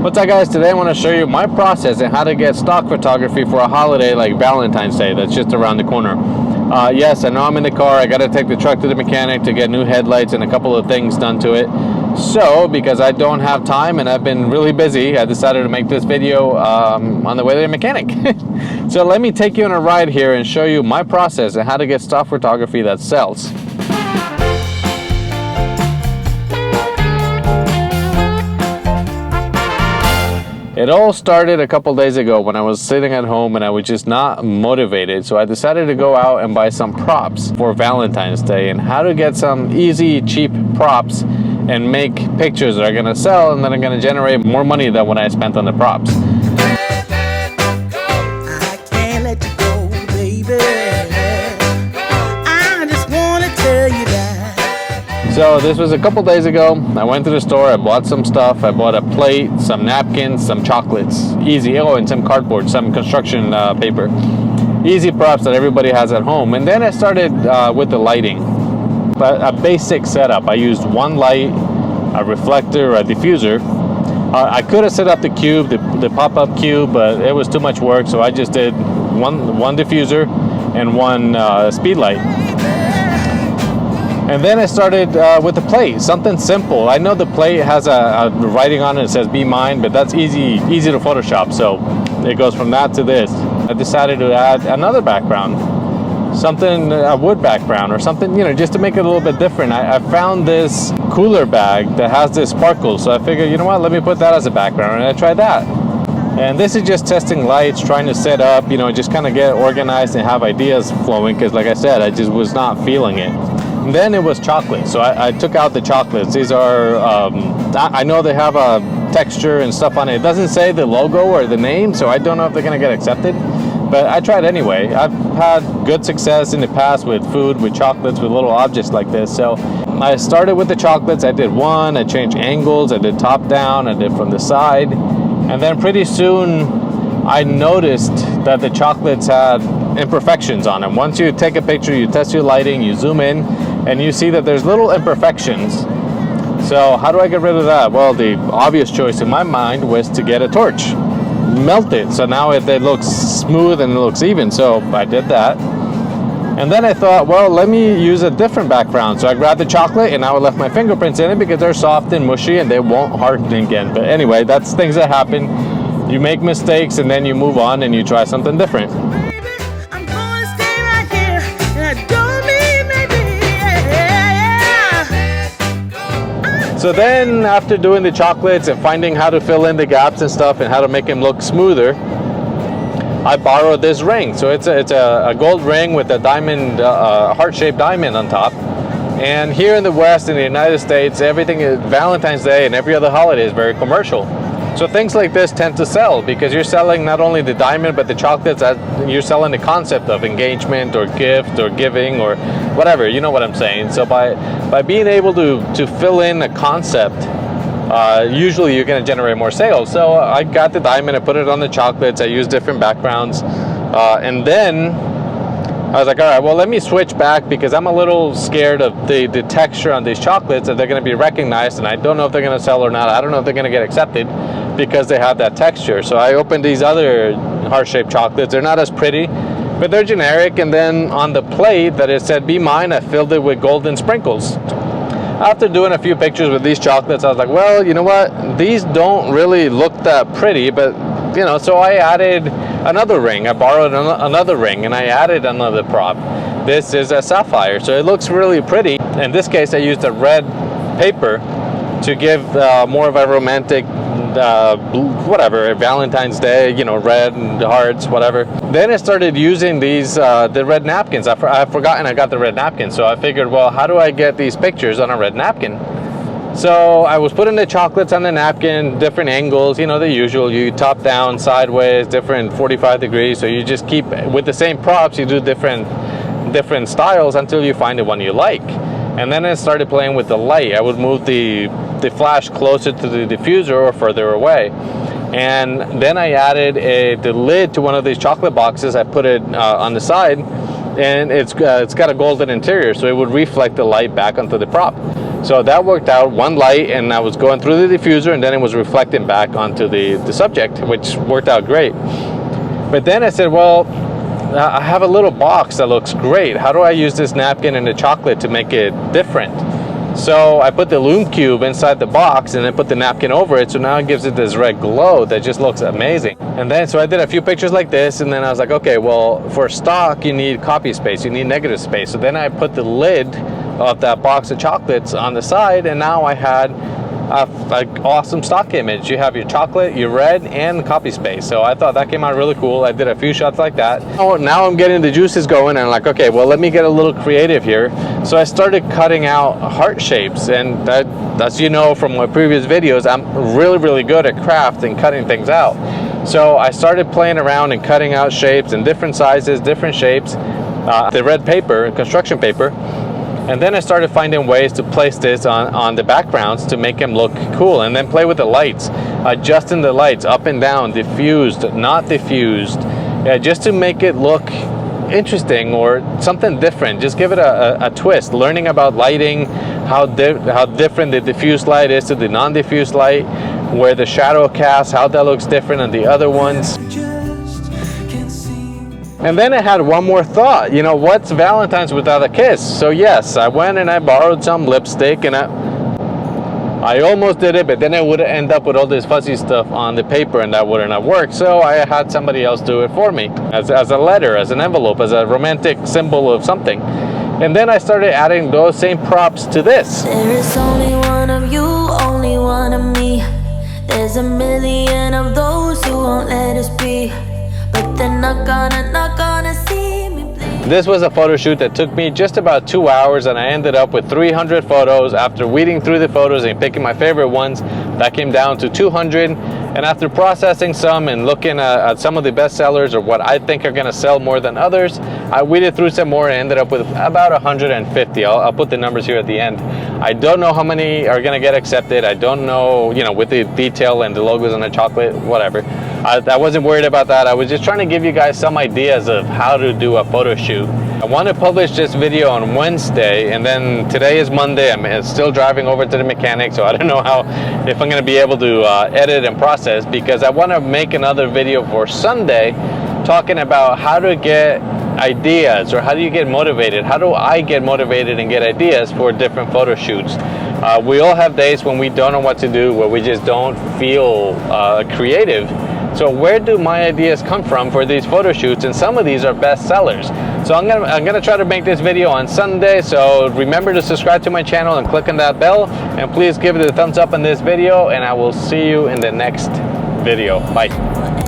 What's up, guys? Today I want to show you my process and how to get stock photography for a holiday like Valentine's Day that's just around the corner. Yes, I know I'm in the car. I got to take the truck to the mechanic to get new headlights and a couple of things done to it. So because I don't have time and I've been really busy, I decided to make this video on the way to the mechanic. So let me take you on a ride here and show you my process and how to get stock photography that sells. It all started a couple days ago when I was sitting at home and I was just not motivated. So I decided to go out and buy some props for Valentine's Day and how to get some easy, cheap props and make pictures that are going to sell and that are going to generate more money than what I spent on the props. I can't let you go, baby. I just want to tell you that. So this was a couple days ago. I went to the store, I bought some stuff. I bought a plate, some napkins, some chocolates, easy, and some cardboard, some construction paper. Easy props that everybody has at home. And then I started with the lighting. A basic setup. I used one light, a reflector, a diffuser. I could have set up the cube, the pop-up cube, but it was too much work, so I just did one diffuser and one speed light. And then I started with the plate, something simple. I know the plate has a writing on it that says "Be Mine," but that's easy to Photoshop. So it goes from that to this. I decided to add another background, something, a wood background or something, just to make it a little bit different. I found this cooler bag that has this sparkle. So I figured, you know what, let me put that as a background, and I tried that. And this is just testing lights, trying to set up, just kind of get organized and have ideas flowing, because like I said, I just was not feeling it. And then it was chocolate, so I took out the chocolates. These are, I know they have a texture and stuff on it. It doesn't say the logo or the name, so I don't know if they're gonna get accepted, but I tried anyway. I've had good success in the past with food, with chocolates, with little objects like this. So I started with the chocolates. I did one, I changed angles, I did top down, I did from the side, and then pretty soon I noticed that the chocolates had imperfections on them. Once you take a picture, you test your lighting, you zoom in, and you see that there's little imperfections. So how do I get rid of that? Well, the obvious choice in my mind was to get a torch, melt it, so now it looks smooth and it looks even. So I did that, and then I thought, well, let me use a different background. So I grabbed the chocolate and now I left my fingerprints in it because they're soft and mushy and they won't harden again. But anyway, that's things that happen. You make mistakes and then you move on and you try something different. So then, after doing the chocolates and finding how to fill in the gaps and stuff and how to make them look smoother, I borrowed this ring. So it's a gold ring with a diamond, heart-shaped diamond on top. And here in the West, in the United States, everything is Valentine's Day and every other holiday is very commercial. So things like this tend to sell because you're selling not only the diamond but the chocolates. You're selling the concept of engagement or gift or giving or whatever. You know what I'm saying. So by being able to fill in a concept, usually you're going to generate more sales. So I got the diamond, I put it on the chocolates, I used different backgrounds, and then I was like, all right, well, let me switch back because I'm a little scared of the texture on these chocolates, that they're going to be recognized, and I don't know if they're going to sell or not. I don't know if they're going to get accepted because they have that texture. So I opened these other heart-shaped chocolates. They're not as pretty, but they're generic. And then on the plate that it said "Be Mine," I filled it with golden sprinkles. After doing a few pictures with these chocolates, I was like, well, you know what? These don't really look that pretty, but so I added another ring. I borrowed another ring and I added another prop. This is a sapphire, so it looks really pretty. In this case, I used a red paper to give more of a romantic, whatever, Valentine's Day, red and hearts, whatever. Then I started using these, the red napkins. I've forgotten I got the red napkin, so I figured, well, how do I get these pictures on a red napkin? So I was putting the chocolates on the napkin, different angles, the usual. You top down, sideways, different 45 degrees. So you just keep, with the same props, you do different styles until you find the one you like. And then I started playing with the light. I would move the flash closer to the diffuser or further away. And then I added the lid to one of these chocolate boxes. I put it on the side, and it's got a golden interior, so it would reflect the light back onto the prop. So that worked out, one light, and I was going through the diffuser, and then it was reflecting back onto the subject, which worked out great. But then I said, well, I have a little box that looks great. How do I use this napkin and the chocolate to make it different? So I put the lume cube inside the box and then put the napkin over it, so now it gives it this red glow that just looks amazing. And then so I did a few pictures like this, and then I was like, okay, well, for stock you need copy space, you need negative space. So then I put the lid of that box of chocolates on the side, and now I had an awesome stock image. You have your chocolate, your red, and copy space. So I thought that came out really cool. I did a few shots like that. Oh, now I'm getting the juices going, and I'm like, okay, well, let me get a little creative here. So I started cutting out heart shapes, and as you know from my previous videos, I'm really good at craft and cutting things out. So I started playing around and cutting out shapes in different sizes, different shapes, the red paper, construction paper. And then I started finding ways to place this on the backgrounds to make them look cool, and then play with the lights, adjusting the lights up and down, diffused, not diffused, just to make it look interesting or something different. Just give it a twist, learning about lighting, how different the diffused light is to the non-diffused light, where the shadow cast, how that looks different than the other ones. And then I had one more thought, you know, what's Valentine's without a kiss? So yes, I went and I borrowed some lipstick, and I almost did it, but then I would end up with all this fuzzy stuff on the paper, and that wouldn't have worked. So I had somebody else do it for me, as a letter, as an envelope, as a romantic symbol of something. And then I started adding those same props to this. There is only one of you, only one of me. There's a million of those who won't let us be. But they're not gonna see me bleed. This was a photo shoot that took me just about 2 hours, and I ended up with 300 photos. After weeding through the photos and picking my favorite ones, that came down to 200. And after processing some and looking at some of the best sellers, or what I think are gonna sell more than others, I weeded through some more and ended up with about 150. I'll put the numbers here at the end. I don't know how many are gonna get accepted. I don't know, you know, with the detail and the logos on the chocolate, whatever. I wasn't worried about that. I was just trying to give you guys some ideas of how to do a photo shoot. I want to publish this video on Wednesday, and then today is Monday. I'm still driving over to the mechanic, so I don't know if I'm going to be able to edit and process, because I want to make another video for Sunday talking about how to get ideas, or how do you get motivated? How do I get motivated and get ideas for different photo shoots? We all have days when we don't know what to do, where we just don't feel creative. So where do my ideas come from for these photo shoots? And some of these are best sellers. So I'm gonna try to make this video on Sunday. So remember to subscribe to my channel and click on that bell, and please give it a thumbs up on this video, and I will see you in the next video. Bye.